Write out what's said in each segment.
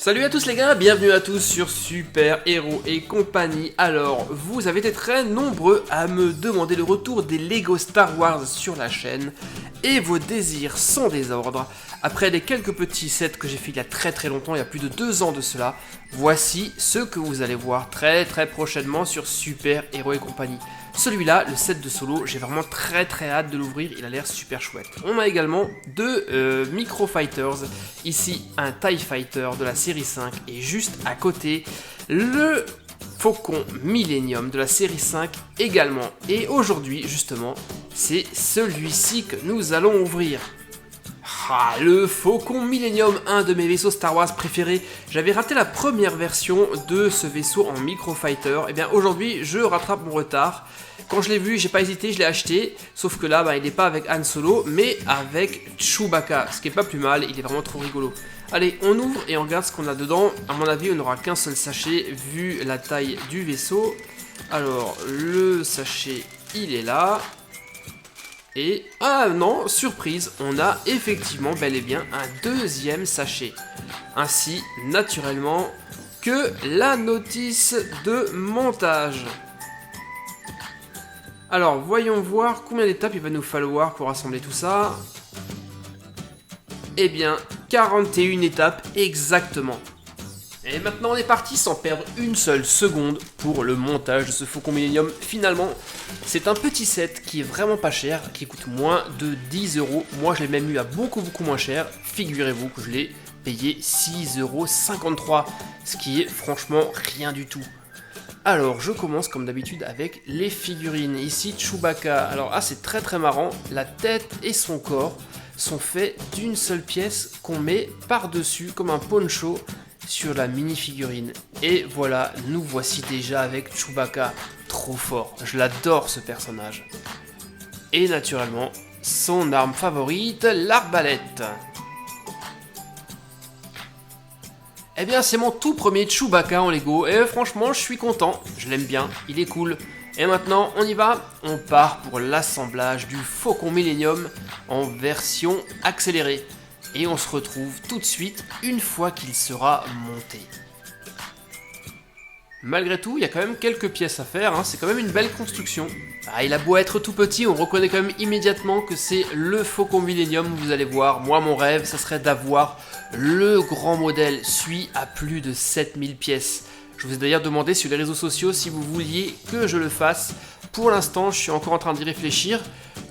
Salut à tous les gars, bienvenue à tous sur Super Héros et compagnie. Alors, vous avez été très nombreux à me demander le retour des Lego Star Wars sur la chaîne et vos désirs sans désordre. Après les quelques petits sets que j'ai fait il y a très longtemps, il y a plus de 2 ans de cela, voici ce que vous allez voir très prochainement sur Super Héros et compagnie. Celui-là, le set de solo, j'ai vraiment très hâte de l'ouvrir, il a l'air super chouette. On a également deux Micro Fighters, ici un TIE Fighter de la série 5 et juste à côté le Faucon Millennium de la série 5 également. Et aujourd'hui justement, c'est celui-ci que nous allons ouvrir. Ah, le Faucon Millennium, un de mes vaisseaux Star Wars préférés. J'avais raté la première version de ce vaisseau en Micro Fighter. Et bien aujourd'hui, je rattrape mon retard. Quand je l'ai vu, j'ai pas hésité, je l'ai acheté. Sauf que là, il n'est pas avec Han Solo, mais avec Chewbacca. Ce qui est pas plus mal, il est vraiment trop rigolo. Allez, on ouvre et on regarde ce qu'on a dedans. À mon avis, on n'aura qu'un seul sachet vu la taille du vaisseau. Alors, le sachet, il est là. Et, ah non, surprise, on a effectivement bel et bien un deuxième sachet. Ainsi, naturellement, que la notice de montage. Alors, voyons voir combien d'étapes il va nous falloir pour assembler tout ça. Eh bien, 41 étapes exactement. Et maintenant on est parti sans perdre une seule seconde pour le montage de ce Faucon Millennium. Finalement, c'est un petit set qui est vraiment pas cher, qui coûte moins de 10 €. Moi je l'ai même eu à beaucoup moins cher. Figurez-vous que je l'ai payé 6,53 €, ce qui est franchement rien du tout. Alors je commence comme d'habitude avec les figurines. Ici Chewbacca. Alors c'est très marrant, la tête et son corps sont faits d'une seule pièce qu'on met par-dessus comme un poncho sur la mini-figurine. Et voilà, nous voici déjà avec Chewbacca. Trop fort, je l'adore ce personnage. Et naturellement, son arme favorite, l'arbalète. Eh bien, c'est mon tout premier Chewbacca en Lego, et franchement, je suis content, je l'aime bien, il est cool. Et maintenant, on y va, on part pour l'assemblage du Faucon Millennium en version accélérée. Et on se retrouve tout de suite une fois qu'il sera monté. Malgré tout, il y a quand même quelques pièces à faire, hein. C'est quand même une belle construction. Il a beau être tout petit, on reconnaît quand même immédiatement que c'est le Faucon Millennium, vous allez voir. Moi, mon rêve, ça serait d'avoir le grand modèle, celui à plus de 7000 pièces. Je vous ai d'ailleurs demandé sur les réseaux sociaux si vous vouliez que je le fasse. Pour l'instant, je suis encore en train d'y réfléchir,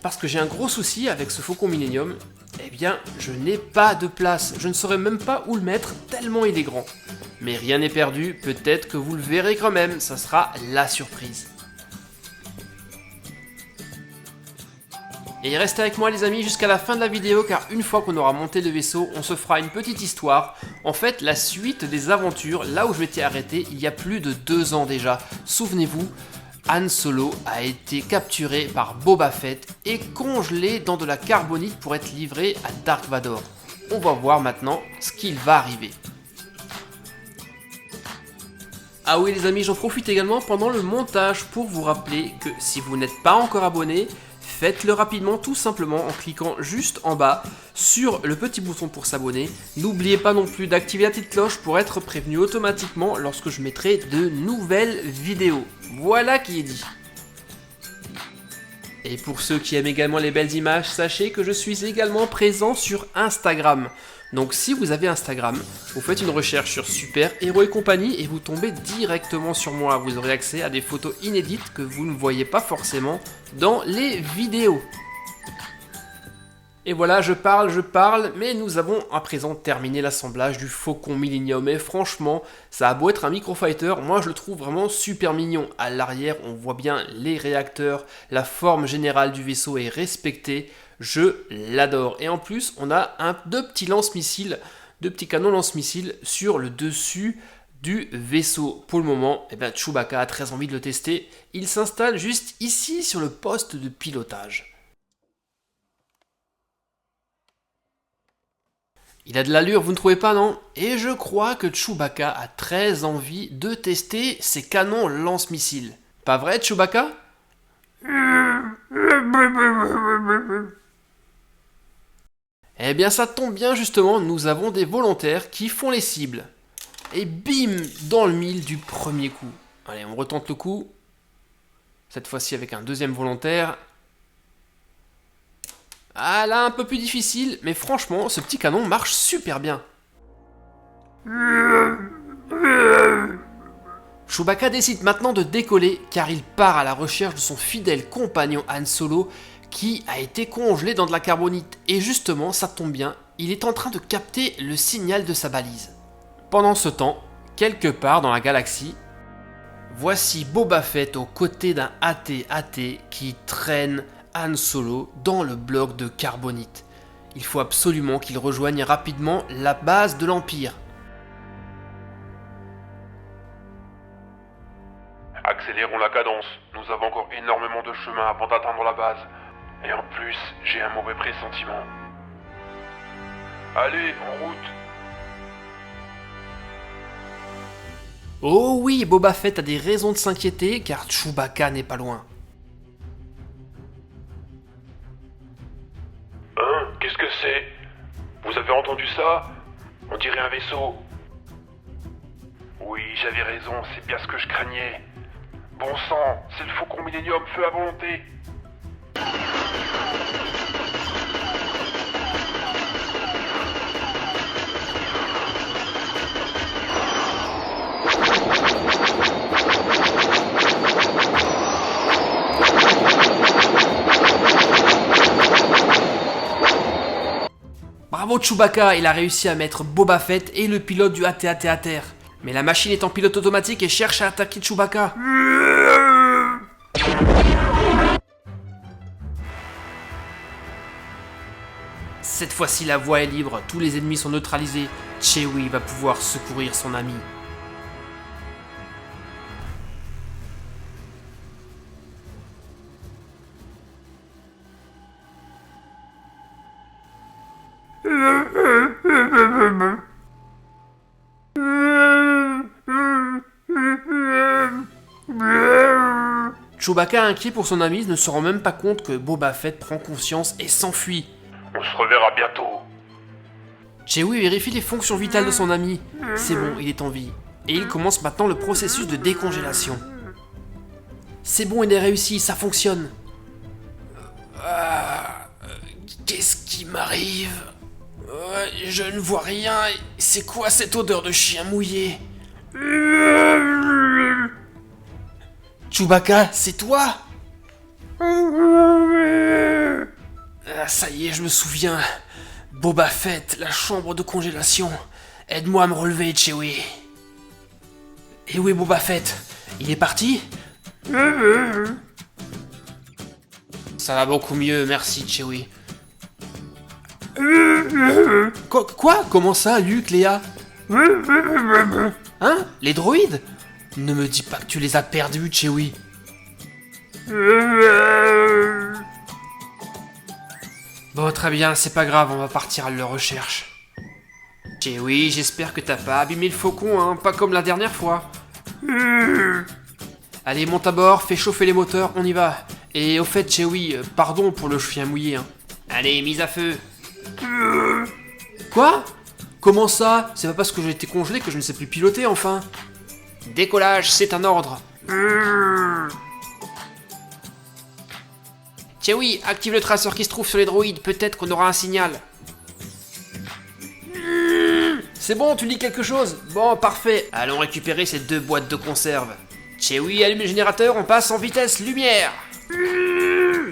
parce que j'ai un gros souci avec ce Faucon Millennium. Eh bien, je n'ai pas de place, je ne saurais même pas où le mettre tellement il est grand. Mais rien n'est perdu, peut-être que vous le verrez quand même, ça sera la surprise. Et restez avec moi les amis jusqu'à la fin de la vidéo, car une fois qu'on aura monté le vaisseau, on se fera une petite histoire. En fait, la suite des aventures, là où je m'étais arrêté il y a plus de 2 ans déjà. Souvenez-vous, Han Solo a été capturé par Boba Fett et congelé dans de la carbonite pour être livré à Dark Vador. On va voir maintenant ce qu'il va arriver. Ah oui les amis, j'en profite également pendant le montage pour vous rappeler que si vous n'êtes pas encore abonné, faites-le rapidement tout simplement en cliquant juste en bas sur le petit bouton pour s'abonner. N'oubliez pas non plus d'activer la petite cloche pour être prévenu automatiquement lorsque je mettrai de nouvelles vidéos. Voilà qui est dit. Et pour ceux qui aiment également les belles images, sachez que je suis également présent sur Instagram. Donc si vous avez Instagram, vous faites une recherche sur Super Héros et compagnie et vous tombez directement sur moi. Vous aurez accès à des photos inédites que vous ne voyez pas forcément dans les vidéos. Et voilà, je parle, mais nous avons à présent terminé l'assemblage du Faucon Millennium. Et franchement, ça a beau être un microfighter, moi je le trouve vraiment super mignon. À l'arrière, on voit bien les réacteurs, la forme générale du vaisseau est respectée. Je l'adore. Et en plus, on a deux petits lance-missiles, deux petits canons lance-missiles sur le dessus du vaisseau. Pour le moment, Chewbacca a très envie de le tester. Il s'installe juste ici sur le poste de pilotage. Il a de l'allure, vous ne trouvez pas, non? Et je crois que Chewbacca a très envie de tester ses canons lance-missiles. Pas vrai, Chewbacca? Eh bien, ça tombe bien, justement, nous avons des volontaires qui font les cibles. et bim, dans le mille du premier coup. Allez, on retente le coup. Cette fois-ci avec un deuxième volontaire. Ah là, un peu plus difficile, mais franchement, ce petit canon marche super bien. Chewbacca décide maintenant de décoller car il part à la recherche de son fidèle compagnon Han Solo qui a été congelé dans de la carbonite. Et justement, ça tombe bien, il est en train de capter le signal de sa balise. Pendant ce temps, quelque part dans la galaxie, voici Boba Fett aux côtés d'un AT-AT qui traîne Han Solo dans le bloc de carbonite. Il faut absolument qu'il rejoigne rapidement la base de l'Empire. Accélérons la cadence, nous avons encore énormément de chemin avant d'atteindre la base. Et en plus, j'ai un mauvais pressentiment. Allez, en route! Oh oui, Boba Fett a des raisons de s'inquiéter car Chewbacca n'est pas loin. Hein? Qu'est-ce que c'est? Vous avez entendu ça? On dirait un vaisseau. Oui, j'avais raison, c'est bien ce que je craignais. Bon sang, c'est le Faucon Millenium feu à volonté. Bravo Chewbacca, il a réussi à mettre Boba Fett et le pilote du AT-AT à terre. Mais la machine est en pilote automatique et cherche à attaquer Chewbacca. Cette fois-ci, la voie est libre, tous les ennemis sont neutralisés. Chewie va pouvoir secourir son ami. Chewbacca, inquiet pour son ami, ne se rend même pas compte que Boba Fett prend conscience et s'enfuit. On se reverra bientôt. Chewie vérifie les fonctions vitales de son ami. C'est bon, il est en vie. Et il commence maintenant le processus de décongélation. C'est bon, il est réussi, ça fonctionne. Qu'est-ce qui m'arrive? Je ne vois rien. C'est quoi cette odeur de chien mouillé? Chewbacca, c'est toi? Ah, ça y est, je me souviens. Boba Fett, la chambre de congélation. Aide-moi à me relever, Chewie. Et où est Boba Fett? Il est parti? Ça va beaucoup mieux, merci, Chewie. Quoi? Comment ça, Luke, Léa? Hein? Les droïdes? Ne me dis pas que tu les as perdus, Chewie. Bon, très bien, c'est pas grave, on va partir à leur recherche. Chewie, j'espère que t'as pas abîmé le faucon, hein, pas comme la dernière fois. Allez, monte à bord, fais chauffer les moteurs, on y va. Et au fait, Chewie, pardon pour le chien mouillé, hein. Allez, mise à feu. Quoi? Comment ça? C'est pas parce que j'ai été congelé que je ne sais plus piloter, enfin. Décollage, c'est un ordre. Chewie, active le traceur qui se trouve sur les droïdes, peut-être qu'on aura un signal. C'est bon, tu lis quelque chose? Bon, parfait. Allons récupérer ces 2 boîtes de conserve. Chewie, allume le générateur, on passe en vitesse lumière.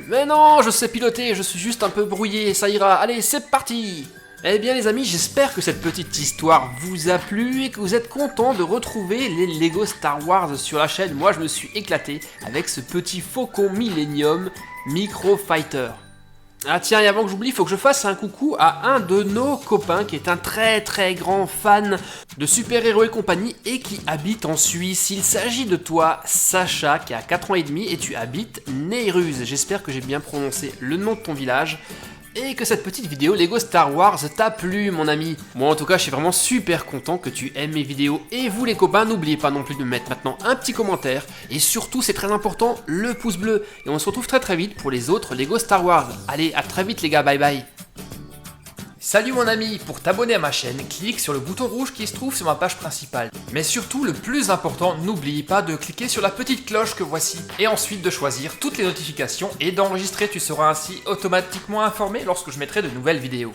Mais non, je sais piloter, je suis juste un peu brouillé, ça ira. Allez, c'est parti. Eh bien les amis, j'espère que cette petite histoire vous a plu et que vous êtes contents de retrouver les Lego Star Wars sur la chaîne. Moi je me suis éclaté avec ce petit Faucon Millenium Micro Fighter. Ah tiens, et avant que j'oublie, il faut que je fasse un coucou à un de nos copains qui est un très grand fan de super-héros et compagnie et qui habite en Suisse. Il s'agit de toi, Sacha, qui a 4 ans et demi et tu habites Neyruz. J'espère que j'ai bien prononcé le nom de ton village. Et que cette petite vidéo Lego Star Wars t'a plu, mon ami. Moi en tout cas je suis vraiment super content que tu aimes mes vidéos. Et vous les copains, n'oubliez pas non plus de mettre maintenant un petit commentaire. Et surtout, c'est très important, le pouce bleu. Et on se retrouve très vite pour les autres Lego Star Wars. Allez, à très vite les gars, bye bye. Salut mon ami, pour t'abonner à ma chaîne, clique sur le bouton rouge qui se trouve sur ma page principale. Mais surtout, le plus important, n'oublie pas de cliquer sur la petite cloche que voici, et ensuite de choisir toutes les notifications et d'enregistrer, tu seras ainsi automatiquement informé lorsque je mettrai de nouvelles vidéos.